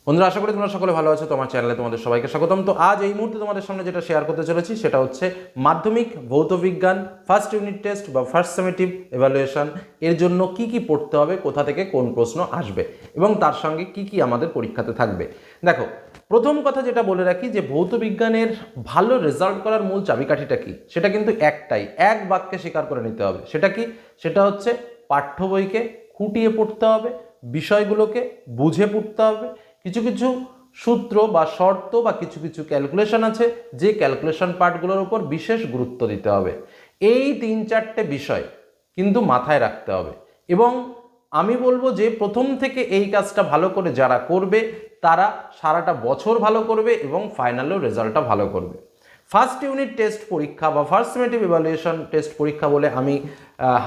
বন্ধুরা, আশা করি তোমরা সকলে ভালো আছো। তোমার চ্যানেলে তোমাদের সবাইকে স্বাগতম। তো আজ এই মুহূর্তে তোমাদের সামনে যেটা শেয়ার করতে চলেছি সেটা হচ্ছে মাধ্যমিক ভৌত বিজ্ঞান ফার্স্ট ইউনিট টেস্ট বা ফার্স্ট সামেটিভ এভালুয়েশন এর জন্য কি কি পড়তে হবে, কোথা থেকে কোন প্রশ্ন আসবে এবং তার সঙ্গে কি কি আমাদের পরীক্ষাতে থাকবে। দেখো, প্রথম কথা যেটা বলে রাখি যে ভৌত বিজ্ঞানের ভালো রেজাল্ট করার মূল চাবিকাঠিটা কি, সেটা কিন্তু একটাই, এক বাক্যে স্বীকার করে নিতে হবে। সেটা কি? সেটা হচ্ছে পাঠ্য বইকে খুঁটিয়ে পড়তে হবে, বিষয়গুলোকে বুঝে পড়তে হবে। কিছু কিছু সূত্র বা শর্ত বা কিছু কিছু ক্যালকুলেশন আছে, যে ক্যালকুলেশন পার্টগুলোর উপর বিশেষ গুরুত্ব দিতে হবে। এই 3-4টে বিষয় কিন্তু মাথায় রাখতে হবে এবং আমি বলবো যে প্রথম থেকে এই কাজটা ভালো করে যারা করবে তারা সারাটা বছর ভালো করবে এবং ফাইনালেও রেজাল্টটা ভালো করবে। ফার্স্ট ইউনিট টেস্ট পরীক্ষা বা ফার্স্ট সামেটিভ ইভ্যালুয়েশন টেস্ট পরীক্ষা বলে আমি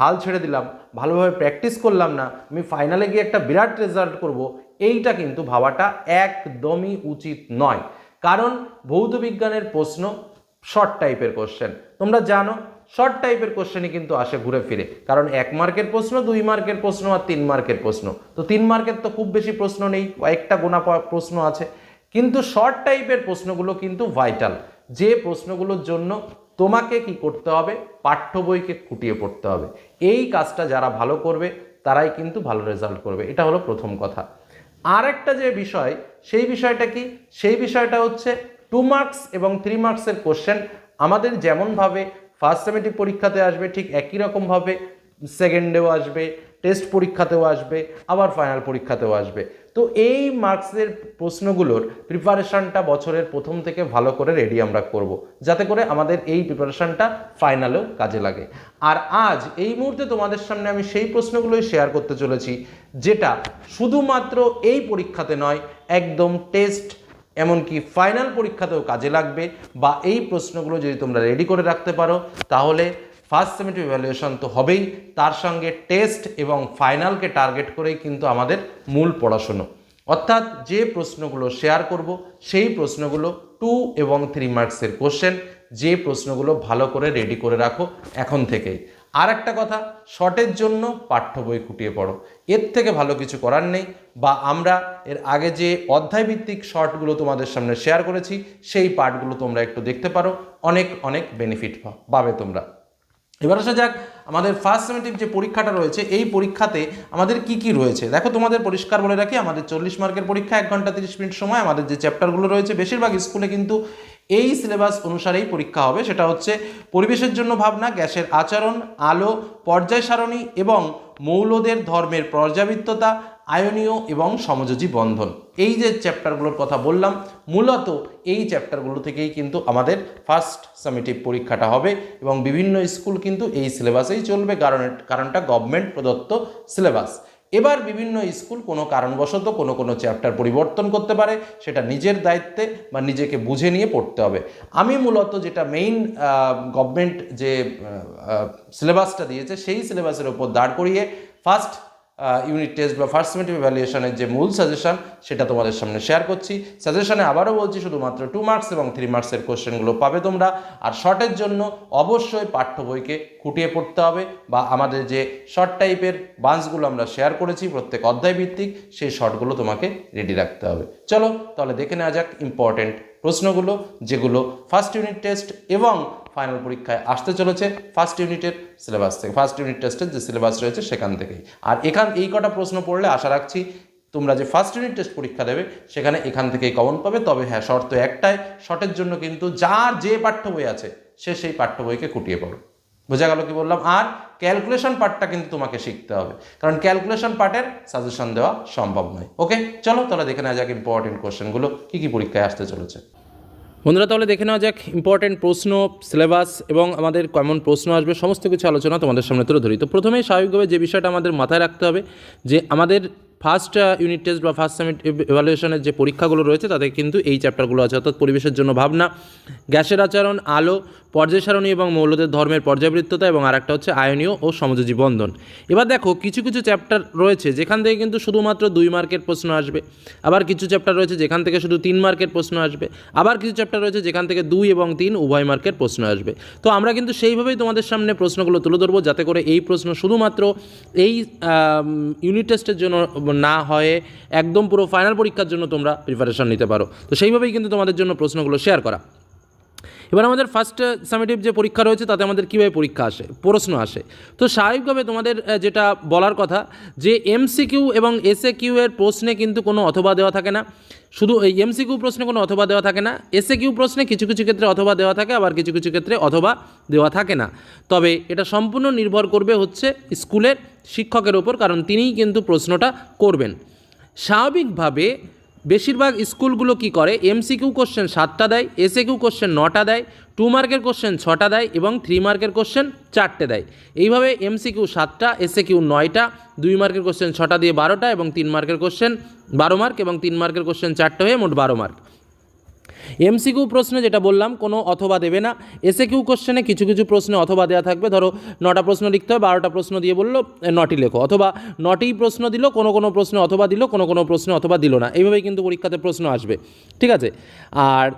হাল ছেড়ে দিলাম, ভালোভাবে প্র্যাকটিস করলাম না, আমি ফাইনালে গিয়ে একটা বিরাট রেজাল্ট করব, এইটা কিন্তু ভাবাটা একদমই উচিত নয়। কারণ ভৌত বিজ্ঞানের প্রশ্ন শর্ট টাইপের কোশ্চেন, তোমরা জানো শর্ট টাইপের কোশ্চেনই কিন্তু আসে ঘুরে ফিরে। কারণ 1 মার্কের প্রশ্ন, 2 মার্কের প্রশ্ন আর 3 মার্কের প্রশ্ন, তো 3 মার্কের তো খুব বেশি প্রশ্ন নেই, কয়েকটা গোনা প্রশ্ন আছে। কিন্তু শর্ট টাইপের প্রশ্নগুলো কিন্তু ভাইটাল, যে প্রশ্নগুলোর জন্য তোমাকে কি করতে হবে, পাঠ্য বইকে খুঁটিয়ে পড়তে হবে। এই কাজটা যারা ভালো করবে তারাই কিন্তু ভালো রেজাল্ট করবে, এটা হলো প্রথম কথা। আর একটা যে বিষয়, সেই বিষয়টা কি? সেই বিষয়টা হচ্ছে 2 মার্কস এবং 3 মার্কসের কোশ্চেন আমাদের যেমনভাবে ফার্স্ট সামেটিভ পরীক্ষাতে আসবে ঠিক একই রকমভাবে সেকেন্ডেও আসবে, টেস্ট পরীক্ষাতেও আসবে, আবার ফাইনাল পরীক্ষাতেও আসবে। তো এই মার্কসের প্রশ্নগুলোর প্রিপারেশানটা বছরের প্রথম থেকে ভালো করে রেডি আমরা করব, যাতে করে আমাদের এই প্রিপারেশানটা ফাইনালেও কাজে লাগে। আর আজ এই মুহূর্তে তোমাদের সামনে আমি সেই প্রশ্নগুলোই শেয়ার করতে চলেছি যেটা শুধুমাত্র এই পরীক্ষাতে নয়, একদম টেস্ট এমনকি ফাইনাল পরীক্ষাতেও কাজে লাগবে। বা এই প্রশ্নগুলো যদি তোমরা রেডি করে রাখতে পারো তাহলে ফার্স্ট সামেটিভ ইভ্যালুয়েশন তো হবেই, তার সঙ্গে টেস্ট এবং ফাইনালকে টার্গেট করেই কিন্তু আমাদের মূল পড়াশুনো। অর্থাৎ যে প্রশ্নগুলো শেয়ার করব সেই প্রশ্নগুলো 2 এবং 3 মার্কসের কোশ্চেন, যে প্রশ্নগুলো ভালো করে রেডি করে রাখো এখন থেকেই। আর একটা কথা, শর্টের জন্য পাঠ্য বই খুঁটিয়ে পড়ো, এর থেকে ভালো কিছু করার নেই। বা আমরা এর আগে যে অধ্যায়ভিত্তিক শর্টগুলো তোমাদের সামনে শেয়ার করেছি সেই পার্টগুলো তোমরা একটু দেখতে পারো, অনেক অনেক বেনিফিট পাবে তোমরা। এবার আসা যাক আমাদের ফার্স্ট সামেটিভ যে পরীক্ষাটা রয়েছে, এই পরীক্ষাতে আমাদের কি কি রয়েছে। দেখো, তোমাদের পরিষ্কার বলে রাখি, আমাদের 40 মার্কের পরীক্ষা, 1 ঘন্টা 30 মিনিট সময়। আমাদের যে চ্যাপ্টারগুলো রয়েছে বেশিরভাগ স্কুলে কিন্তু এই সিলেবাস অনুসারেই পরীক্ষা হবে। সেটা হচ্ছে পরিবেশের জন্য ভাবনা, গ্যাসের আচরণ, আলো, পর্যায় সারণী এবং মৌলদের ধর্মের পর্যাবৃত্ততা, আয়নীয় এবং সমযোজী বন্ধন। এই যে চ্যাপ্টারগুলোর কথা বললাম, মূলত এই চ্যাপ্টারগুলো থেকেই কিন্তু আমাদের ফার্স্ট সামেটিভ পরীক্ষাটা হবে এবং বিভিন্ন স্কুল কিন্তু এই সিলেবাসেই চলবে, কারণটা গভর্নমেন্ট প্রদত্ত সিলেবাস। এবার বিভিন্ন স্কুল কোনো কারণবশত কোনো চ্যাপ্টার পরিবর্তন করতে পারে, সেটা নিজের দায়িত্বে বা নিজেকে বুঝে নিয়ে পড়তে হবে। আমি মূলত যেটা মেইন গভর্নমেন্ট যে সিলেবাসটা দিয়েছে সেই সিলেবাসের ওপর দাঁড় করিয়ে ফার্স্ট ইউনিট টেস্ট বা ফার্স্ট সামেটিভ ইভ্যালুয়েশনের যে মূল সাজেশন সেটা তোমাদের সামনে শেয়ার করছি। সাজেশনে আবারও বলছি, শুধুমাত্র 2 মার্কস এবং 3 মার্কসের কোশ্চেনগুলো পাবে তোমরা। আর শর্টের জন্য অবশ্যই পাঠ্য বইকে খুঁটিয়ে পড়তে হবে, বা আমাদের যে শর্ট টাইপের বান্সগুলো আমরা শেয়ার করেছি প্রত্যেক অধ্যায় ভিত্তিক, সেই শর্টগুলো তোমাকে রেডি রাখতে হবে। চলো তাহলে দেখে নেওয়া যাক ইম্পর্টেন্ট প্রশ্নগুলো, যেগুলো ফার্স্ট ইউনিট টেস্ট এবং ফাইনাল পরীক্ষায় আসতে চলেছে ফার্স্ট ইউনিটের সিলেবাস থেকে, ফার্স্ট ইউনিট টেস্টের যে সিলেবাস রয়েছে সেখান থেকেই। আর এই কটা প্রশ্ন পড়লে আশা রাখছি তোমরা যে ফার্স্ট ইউনিট টেস্ট পরীক্ষা দেবে সেখানে এখান থেকেই কমন পাবে। তবে হ্যাঁ, শর্ত একটাই, শর্টের জন্য কিন্তু যার যে পাঠ্য বই আছে সে সেই পাঠ্য বইকে খুঁটিয়ে পড়ো। বোঝা গেল কি বললাম? আর ক্যালকুলেশন পার্টটা কিন্তু তোমাকে শিখতে হবে, কারণ ক্যালকুলেশন পার্টের সাজেশন দেওয়া সম্ভব নয়। ওকে, চলো তাহলে দেখে নেওয়া যাক ইম্পর্টেন্ট কোশ্চেনগুলো কী কী পরীক্ষায় আসতে চলেছে। বন্ধুরা, তাহলে দেখে নেওয়া যাক ইম্পর্টেন্ট প্রশ্ন, সিলেবাস এবং আমাদের কেমন প্রশ্ন আসবে, সমস্ত কিছু আলোচনা তোমাদের সামনে তুলে ধরি। তো প্রথমেই স্বাভাবিকভাবে যে বিষয়টা আমাদের মাথায় রাখতে হবে যে আমাদের ফার্স্ট ইউনিট টেস্ট বা ফার্স্ট সামেটিভ ইভ্যালুয়েশনের যে পরীক্ষাগুলো রয়েছে তাতে কিন্তু এই চ্যাপ্টারগুলো আছে, অর্থাৎ পরিবেশের জন্য ভাবনা, গ্যাসের আচরণ, আলো, পর্যায় সারণী এবং মৌলদের ধর্মের পর্যাবৃত্ততা, এবং আরেকটা হচ্ছে আয়নীয় ও সমযোজী বন্ধন। এবার দেখো, কিছু কিছু চ্যাপ্টার রয়েছে যেখান থেকে কিন্তু শুধুমাত্র 2 মার্কের প্রশ্ন আসবে, আবার কিছু চ্যাপ্টার রয়েছে যেখান থেকে শুধু 3 মার্কের প্রশ্ন আসবে, আবার কিছু চ্যাপ্টার রয়েছে যেখান থেকে 2 এবং 3 উভয় মার্কের প্রশ্ন আসবে। তো আমরা কিন্তু সেইভাবেই তোমাদের সামনে প্রশ্নগুলো তুলে ধরবো, যাতে করে এই প্রশ্ন শুধুমাত্র এই ইউনিট টেস্টের জন্য না হয়ে একদম পুরো ফাইনাল পরীক্ষার জন্য তোমরা প্রিপারেশন নিতে পারো। তো সেইভাবেই কিন্তু তোমাদের জন্য প্রশ্নগুলো শেয়ার করা। এবার আমাদের ফার্স্ট সামেটিভ যে পরীক্ষা রয়েছে তাতে আমাদের কীভাবে প্রশ্ন আসে। তো স্বাভাবিকভাবে তোমাদের যেটা বলার কথা যে এমসিকিউ এবং এসএকিউ এর প্রশ্নে কিন্তু কোনো অথবা দেওয়া থাকে না। শুধু এই এমসিকিউ প্রশ্নে কোনো অথবা দেওয়া থাকে না, এসএকিউ প্রশ্নে কিছু কিছু ক্ষেত্রে অথবা দেওয়া থাকে, আবার কিছু কিছু ক্ষেত্রে অথবা দেওয়া থাকে না। তবে এটা সম্পূর্ণ নির্ভর করবে হচ্ছে স্কুলের শিক্ষকের ওপর, কারণ তিনিই কিন্তু প্রশ্নটা করবেন। স্বাভাবিকভাবে বেশিরভাগ স্কুলগুলো কি করে, এমসিকিউ কোশ্চেন 7টা দেয়, এসএকিউ কোশ্চেন 9টা দেয়, 2 মার্কের কোশ্চেন 6টা দেয় এবং 3 মার্কের কোশ্চেন 4টে দেয়। এইভাবে এমসিকিউ 7টা, এসএকিউ 9টা, 2 মার্কের কোশ্চেন 6টা দিয়ে 12টা এবং 3 মার্কের কোশ্চেন 12 মার্ক এবং 3 মার্কের কোশ্চেন 4টে হয়ে মোট 12 মার্ক। এমসিকিউ প্রশ্নে যেটা বললাম কোনো অথবা দেবে না। এসএকিউ কোশ্চেনে কিছু কিছু প্রশ্নে অথবা দেওয়া থাকবে, ধরো 9টা প্রশ্ন লিখতে হবে, 12টা প্রশ্ন দিয়ে বললো 9টি লেখো, অথবা 9টিই প্রশ্ন দিল, কোনো কোনো প্রশ্নে অথবা দিল, কোনো কোনো প্রশ্নে অথবা দিল না। এইভাবেই কিন্তু পরীক্ষাতে প্রশ্ন আসবে, ঠিক আছে। আর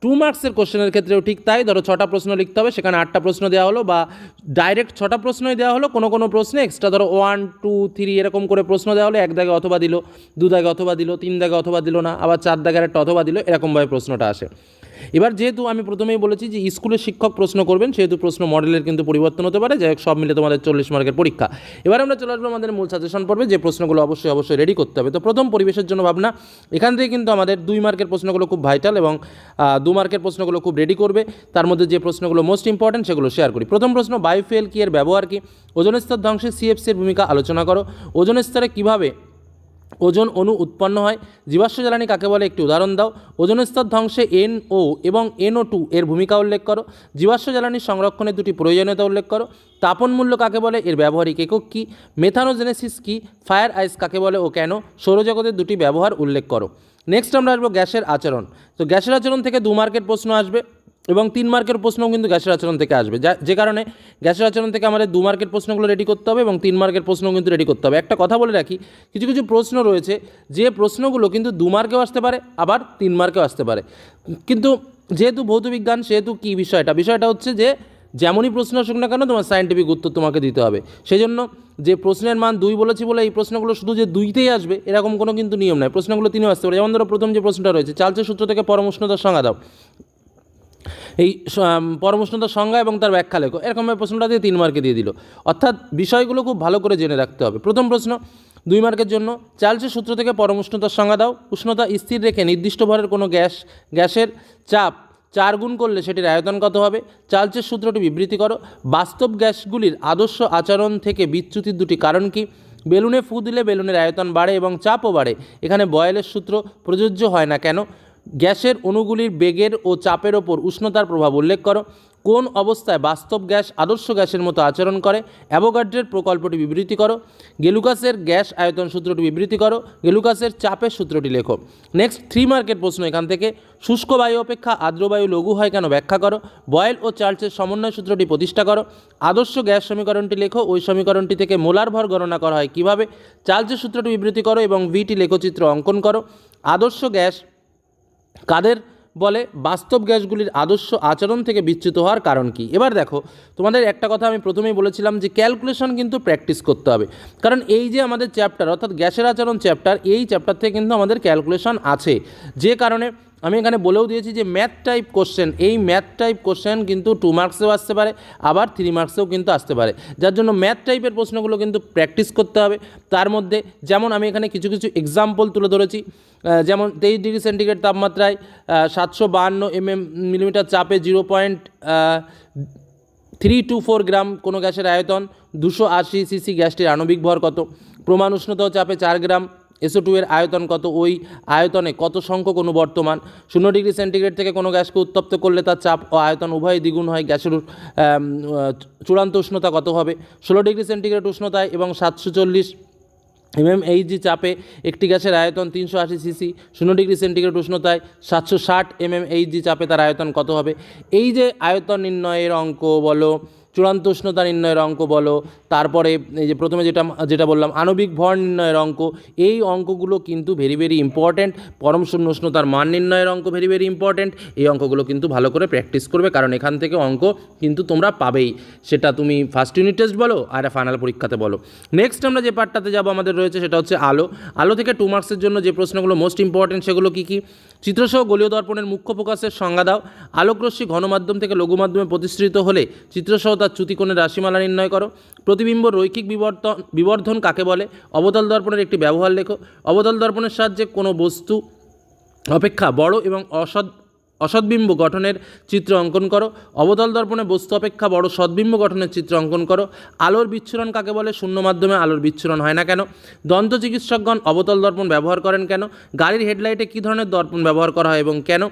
2 মার্কসের কোশ্চেনের ক্ষেত্রেও ঠিক তাই, ধরো 6টা প্রশ্ন লিখতে হবে, সেখানে 8টা প্রশ্ন দেওয়া হলো বা ডাইরেক্ট 6টা প্রশ্নই দেওয়া হলো, কোনো কোনো প্রশ্নে এক্সট্রা ধরো 1, 2, 3 এরকম করে প্রশ্ন দেওয়া হলো, 1 দাগে অথবা দিল, 2 দাগে অথবা দিল, 3 দাগে অথবা দিল না, আবার 4 দাগের একটা অথবা দিল, এরকমভাবে প্রশ্নটা আসে। এবার যেহেতু আমি প্রথমেই বলেছি যে স্কুলের শিক্ষক প্রশ্ন করবেন, সেহেতু প্রশ্ন মডেলের কিন্তু পরিবর্তন হতে পারে। যাই হোক, সব মিলে তোমাদের 40 মার্কের পরীক্ষা। এবার আমরা চলে আসবো আমাদের মূল সাজেশন পর্বে, যে প্রশ্নগুলো অবশ্যই রেডি করতে হবে। তো প্রথম, পরিবেশের জন্য ভাবনা। এখান থেকে কিন্তু আমাদের 2 মার্কের প্রশ্নগুলো খুব ভাইটাল এবং 2 মার্কের প্রশ্নগুলো খুব রেডি করবে। তার মধ্যে যে প্রশ্নগুলো মোস্ট ইম্পর্টেন্ট সেগুলো শেয়ার করি। প্রথম প্রশ্ন, বায়োফুয়েল কি, এর ব্যবহার কি? ওজোন স্তর ধ্বংসে সিএফসির ভূমিকা আলোচনা করো। ওজোন স্তরে কীভাবে ওজোন অণু উৎপন্ন হয়? জীবাশ্ম জ্বালানি কাকে বলে, একটি উদাহরণ দাও। ওজোন স্তর ধ্বংসে NO এবং NO2 এর ভূমিকা উল্লেখ করো। জীবাশ্ম জ্বালানির সংরক্ষণের 2টি প্রয়োজনীয়তা উল্লেখ করো। তাপন মূল্য কাকে বলে, এর ব্যবহারিক একক কী? মেথানোজেনেসিস কী? ফায়ার আইস কাকে বলে ও কেন? সৌরজগতের 2টি ব্যবহার উল্লেখ করো। নেক্সট আমরা আসবো গ্যাসের আচরণ। তো গ্যাসের আচরণ থেকে 2 মার্কের প্রশ্ন আসবে এবং 3 মার্কের প্রশ্নও কিন্তু গ্যাসের আচরণ থেকে আসবে, যে কারণে গ্যাসের আচরণ থেকে আমাদের 2 মার্কের প্রশ্নগুলো রেডি করতে হবে এবং 3 মার্কের প্রশ্নও কিন্তু রেডি করতে হবে। একটা কথা বলে রাখি, কিছু কিছু প্রশ্ন রয়েছে যে প্রশ্নগুলো কিন্তু 2 মার্কেও আসতে পারে, আবার 3 মার্কেও আসতে পারে। কিন্তু যেহেতু ভৌত বিজ্ঞান, সেহেতু কী বিষয়টা হচ্ছে যে যেমনই প্রশ্ন আসুক না কেন তোমার সায়েন্টিফিক উত্তর তোমাকে দিতে হবে। সেই জন্য যে প্রশ্নের মান 2 বলেছি বলে এই প্রশ্নগুলো শুধু যে 2তেই আসবে এরকম কোনো কিন্তু নিয়ম নয়, প্রশ্নগুলো 3ও আসতে পারে। যেমন ধরো প্রথম যে প্রশ্নটা রয়েছে, চার্লসের সূত্র থেকে পরম উষ্ণতার সংজ্ঞা দাও। এই পরম উষ্ণতার সংজ্ঞা এবং তার ব্যাখ্যা লেখো, এরকমভাবে প্রশ্নটা দিয়ে 3 মার্কে দিয়ে দিল। অর্থাৎ বিষয়গুলো খুব ভালো করে জেনে রাখতে হবে। প্রথম প্রশ্ন 2 মার্কের জন্য, চার্লসের সূত্র থেকে পরম উষ্ণতার সংজ্ঞা দাও। উষ্ণতা স্থির রেখে নির্দিষ্ট ভরের কোনো গ্যাসের চাপ 4 গুণ করলে সেটির আয়তন কত হবে? চার্লসের সূত্রটি বিবৃতি করো। বাস্তব গ্যাসগুলির আদর্শ আচরণ থেকে বিচ্যুতির 2টি কারণ কী? বেলুনে ফু দিলে বেলুনের আয়তন বাড়ে এবং চাপও বাড়ে, এখানে বয়েলের সূত্র প্রযোজ্য হয় না কেন? গ্যাসের অণুগুলির বেগের ও চাপের ওপর উষ্ণতার প্রভাব উল্লেখ করো। কোন অবস্থায় বাস্তব গ্যাস আদর্শ গ্যাসের মতো আচরণ করে? অ্যাভোগাড্রোর প্রকল্পটি বিবৃতি করো। গেলুকাসের গ্যাস আয়তন সূত্রটি বিবৃতি করো। গেলুকাসের চাপের সূত্রটি লেখো। নেক্সট 3 মার্কের প্রশ্ন এখান থেকে, শুষ্ক বায়ু অপেক্ষা আর্দ্র বায়ু লঘু হয় কেন ব্যাখ্যা করো। বয়েল ও চার্লসের সমন্বয় সূত্রটি প্রতিষ্ঠা করো। আদর্শ গ্যাস সমীকরণটি লেখো। ওই সমীকরণটি থেকে মোলার ভর গণনা করা হয় কীভাবে? চার্লসের সূত্রটি বিবৃতি করো এবং VT লেখচিত্র অঙ্কন করো। আদর্শ গ্যাস কাদের বলে? বাস্তব গ্যাসগুলির আদর্শ আচরণ থেকে বিচ্যুত হওয়ার কারণ কি? এবার দেখো, তোমাদের একটা কথা আমি প্রথমেই বলেছিলাম যে ক্যালকুলেশন কিন্তু প্র্যাকটিস করতে হবে, কারণ এই যে আমাদের চ্যাপ্টার অর্থাৎ গ্যাসের আচরণ চ্যাপ্টার, এই চ্যাপ্টার থেকে কিন্তু আমাদের ক্যালকুলেশন আছে। যে কারণে আমি এখানে বলেও দিয়েছি যে ম্যাথ টাইপ কোশ্চেন, এই ম্যাথ টাইপ কোশ্চেন কিন্তু 2 মার্কসেও আসতে পারে, আবার 3 মার্কসেও কিন্তু আসতে পারে, যার জন্য ম্যাথ টাইপের প্রশ্নগুলো কিন্তু প্র্যাকটিস করতে হবে। তার মধ্যে যেমন আমি এখানে কিছু কিছু এক্সাম্পল তুলে ধরেছি, যেমন 23 ডিগ্রি সেন্টিগ্রেড তাপমাত্রায় 752 মিলিমিটার চাপে 0.324 গ্রাম কোনো গ্যাসের আয়তন, 280 সিসি গ্যাসটির আণবিক ভর কত? প্রমাণ উষ্ণতা ও চাপে 4 গ্রাম, SO2 এর আয়তন কত? ওই আয়তনে কত সংখ্যক অণু বর্তমান? 0 ডিগ্রি সেন্টিগ্রেড থেকে কোনো গ্যাসকে উত্তপ্ত করলে তার চাপ ও আয়তন উভয় দ্বিগুণ হয়, গ্যাসের চূড়ান্ত উষ্ণতা কত হবে? 16 ডিগ্রি সেন্টিগ্রেড উষ্ণতায় এবং 740 mmHg চাপে একটি গ্যাসের আয়তন 380 সিসি, 0 ডিগ্রি সেন্টিগ্রেড উষ্ণতায় 760 mmHg চাপে তার আয়তন কত হবে? এই যে আয়তন নির্ণয়ের অঙ্ক বলো চূড়ান্ত উষ্ণতা নির্ণয়ের অঙ্ক বলো, তারপরে এই যে প্রথমে যেটা বললাম আণবিক ভর নির্ণয়ের অঙ্ক, এই অঙ্কগুলো কিন্তু ভেরি ভেরি ইম্পর্ট্যান্ট। পরম শূন্য উষ্ণতার মান নির্ণয়ের অঙ্ক ভেরি ভেরি ইম্পর্ট্যান্ট। এই অঙ্কগুলো কিন্তু ভালো করে প্র্যাকটিস করবে, কারণ এখান থেকে অঙ্ক কিন্তু তোমরা পাবেই, সেটা তুমি ফার্স্ট ইউনিট টেস্ট বলো আর ফাইনাল পরীক্ষাতে বলো। নেক্সট আমরা যে পার্টটাতে যাবো আমাদের রয়েছে সেটা হচ্ছে আলো থেকে 2 মার্কসের জন্য যে প্রশ্নগুলো মোস্ট ইম্পর্ট্যান্ট সেগুলো কী কী? চিত্রসহ গোলীয় দর্পণের মুখ্য ফোকাসের সংজ্ঞা দাও। আলোকরশ্মি ঘনমাধ্যম থেকে লঘু মাধ্যমে প্রতিসৃত হলে চিত্রসহ তার চ্যুতিকোণের রাশিমালা নির্ণয় করো। প্রতিবিম্ব রৈখিক বিবর্ধন কাকে বলে? অবতল দর্পণের একটি ব্যবহার লেখো। অবতল দর্পণের সাহায্যে কোনো বস্তু অপেক্ষা বড় এবং অসদ্বিম্ব গঠনের চিত্র অঙ্কন করো। অবতল দর্পণে বস্তু অপেক্ষা বড় সদ্বিম্ব গঠনের চিত্র অঙ্কন করো। আলোর বিচ্ছুরণ কাকে বলে? শূন্য মাধ্যমে আলোর বিচ্ছুরণ হয় না কেন? দন্ত চিকিৎসকগণ অবতল দর্পণ ব্যবহার করেন কেন? গাড়ির হেডলাইটে কী ধরনের দর্পণ ব্যবহার করা হয় এবং কেন?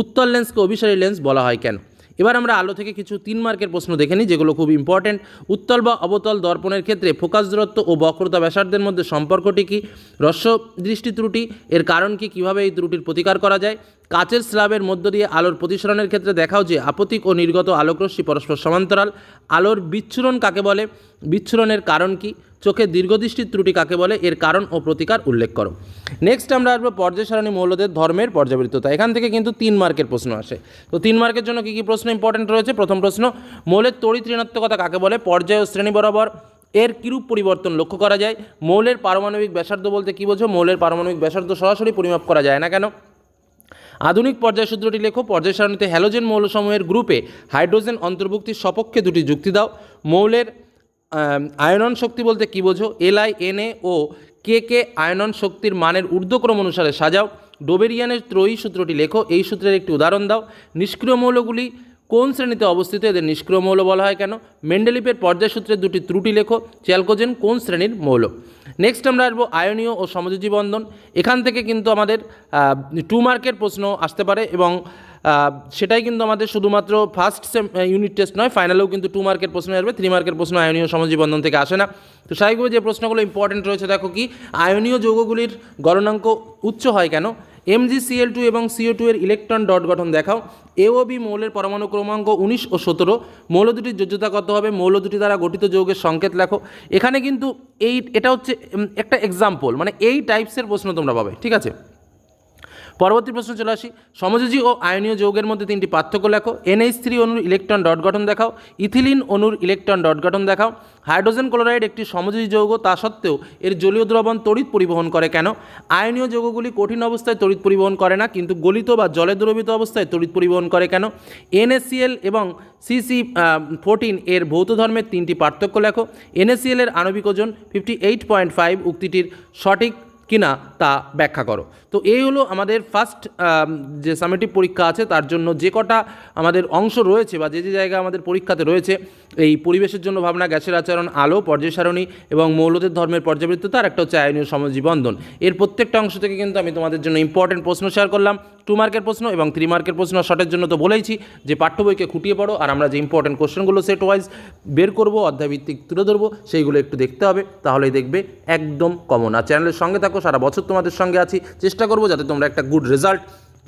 উত্তল লেন্সকে অভিসারী লেন্স বলা হয় কেন? এবার আমরা আলো থেকে কিছু 3 মার্কের প্রশ্ন দেখে নিই, যেগুলো খুব ইম্পর্ট্যান্ট। উত্তল বা অবতল দর্পণের ক্ষেত্রে ফোকাস দূরত্ব ও বক্রতা ব্যাসার্ধের মধ্যে সম্পর্কটি কী? হ্রস্ব দৃষ্টি ত্রুটি, এর কারণ কি, কীভাবে এই ত্রুটির প্রতিকার করা যায়? কাচের স্ল্যাবের মধ্য দিয়ে আলোর প্রতিসরণের ক্ষেত্রে দেখাও যে আপতিক ও নির্গত আলোকরশ্মি পরস্পর সমান্তরাল। আলোর বিচ্ছুরণ কাকে বলে? বিচ্ছুরণের কারণ কি? চোখের দীর্ঘদৃষ্টির ত্রুটি কাকে বলে? এর কারণ ও প্রতিকার উল্লেখ করো। নেক্সট আমরা আসবো পর্যায় সারণী মৌলদের ধর্মের পর্যাবৃত্ততা। এখান থেকে কিন্তু 3 মার্কের প্রশ্ন আসে। তো 3 মার্কের জন্য কী কী প্রশ্ন ইম্পর্টেন্ট রয়েছে? প্রথম প্রশ্ন, মৌলের তড়িৎ ঋণাত্মকতা কাকে বলে? পর্যায় ও শ্রেণী বরাবর এর কিরূপ পরিবর্তন লক্ষ্য করা যায়? মৌলের পারমাণবিক ব্যাসার্ধ বলতে কী বোঝো? মৌলের পারমাণবিক ব্যাসার্ধ সরাসরি পরিমাপ করা যায় না কেন? আধুনিক পর্যায় সূত্রটি লেখো। পর্যায় সারণীতে হ্যালোজেন মৌলসমূহের গ্রুপে হাইড্রোজেন অন্তর্ভুক্তির সপক্ষে দুটি যুক্তি দাও। মৌলের আয়নন শক্তি বলতে কী বোঝো? Li, Na ও K আয়নন শক্তির মানের ঊর্ধ্বক্রম অনুসারে সাজাও। ডোবেরিয়ানের ত্রয়ী সূত্রটি লেখো। এই সূত্রের একটি উদাহরণ দাও। নিষ্ক্রিয় মৌলগুলি কোন শ্রেণীতে অবস্থিত? এদের নিষ্ক্রিয় মৌল বলা হয় কেন? মেন্ডেলিভের পর্যায় সূত্রের দুটি ত্রুটি লেখো। চ্যালকোজেন কোন শ্রেণীর মৌল? নেক্সট আমরা আসবো আয়নীয় ও সমযোজী বন্ধন। এখান থেকে কিন্তু আমাদের 2 মার্কের প্রশ্ন আসতে পারে, এবং সেটাই কিন্তু আমাদের শুধুমাত্র ফার্স্ট ইউনিট টেস্ট নয়, ফাইনালেও কিন্তু 2 মার্কের প্রশ্ন আসবে। 3 মার্কের প্রশ্ন আয়নীয় সমযোজী বন্ধন থেকে আসে না। তো স্বাভাবিকভাবে যে প্রশ্নগুলো ইম্পর্টেন্ট রয়েছে দেখো কি, আয়নীয় যৌগগুলির গলনাঙ্ক উচ্চ হয় কেন? MgCl2 এবং CO2 এর ইলেকট্রন ডট গঠন দেখাও। AOB মৌলের পরমাণু ক্রমাঙ্ক 19 ও 17। মৌল দুটির যোজ্যতা কত হবে? মৌল দুটি দ্বারা গঠিত যৌগের সংকেত লেখো। এখানে কিন্তু এটা হচ্ছে একটা এক্সাম্পল, মানে এই টাইপসের প্রশ্ন তোমরা পাবে, ঠিক আছে। পরবর্তী প্রশ্ন চলে আসি। সমযোজী ও আয়নীয় যৌগের মধ্যে 3টি পার্থক্য লেখো। NH3 অণুর ইলেকট্রন ডট গঠন দেখাও। ইথিলিন অণুর ইলেকট্রন ডট গঠন দেখাও। হাইড্রোজেন ক্লোরাইড একটি সমযোজী যৌগ, তা সত্ত্বেও এর জলীয় দ্রবণ তড়িৎ পরিবহন করে কেন? আয়নীয় যৌগগুলি কঠিন অবস্থায় তড়িৎ পরিবহন করে না, কিন্তু গলিত বা জলে দ্রবীত অবস্থায় তড়িৎ পরিবহন করে কেন? NaCl এবং CC14 এর ভৌত ধর্মের 3টি পার্থক্য লেখো। NaCl এর আণবিক ওজন 58.5, উক্তিটির সঠিক কিনা তা ব্যাখ্যা করো। তো এই হলো আমাদের ফার্স্ট যে সামেটিভ পরীক্ষা আছে, তার জন্য যে কটা আমাদের অংশ রয়েছে বা যে জায়গা আমাদের পরীক্ষাতে রয়েছে, এই পরিবেশের জন্য ভাবনা, গ্যাসের আচরণ, আলো, পর্যায় সারণী এবং মৌলদের ধর্মের পর্যাবৃত্ততা, আর একটা হচ্ছে আয়নীয় সমযোজী বন্ধন। এর প্রত্যেকটা অংশ থেকে কিন্তু আমি তোমাদের জন্য ইম্পর্টেন্ট প্রশ্ন শেয়ার করলাম। 2 মার্কের প্রশ্ন এবং 3 মার্কের প্রশ্ন শর্টের জন্য তো বলেইছি যে পাঠ্য বইকে খুঁটিয়ে পড়ো, আর আমরা যে ইম্পর্টেন্ট কোশ্চেনগুলো সেট ওয়াইজ বের করবো, অধ্যায়ভিত্তিক তুলে ধরবো, সেইগুলো একটু দেখতে হবে, তাহলেই দেখবে একদম কমন। আর চ্যানেলের সঙ্গে থাকো, সারা বছর তোমাদের সঙ্গে আছি, চেষ্টা করবো যাতে তোমরা একটা গুড রেজাল্ট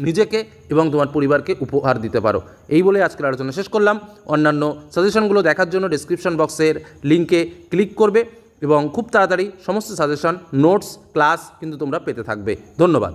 নিজেকে এবং তোমার পরিবারকে উপহার দিতে পারো। এই বলে আজকের আলোচনা শেষ করলাম। অন্যান্য সাজেশনগুলো দেখার জন্য ডেসক্রিপশন বক্সের লিঙ্কে ক্লিক করবে এবং খুব তাড়াতাড়ি সমস্ত সাজেশন, নোটস, ক্লাস কিন্তু তোমরা পেতে থাকবে। ধন্যবাদ।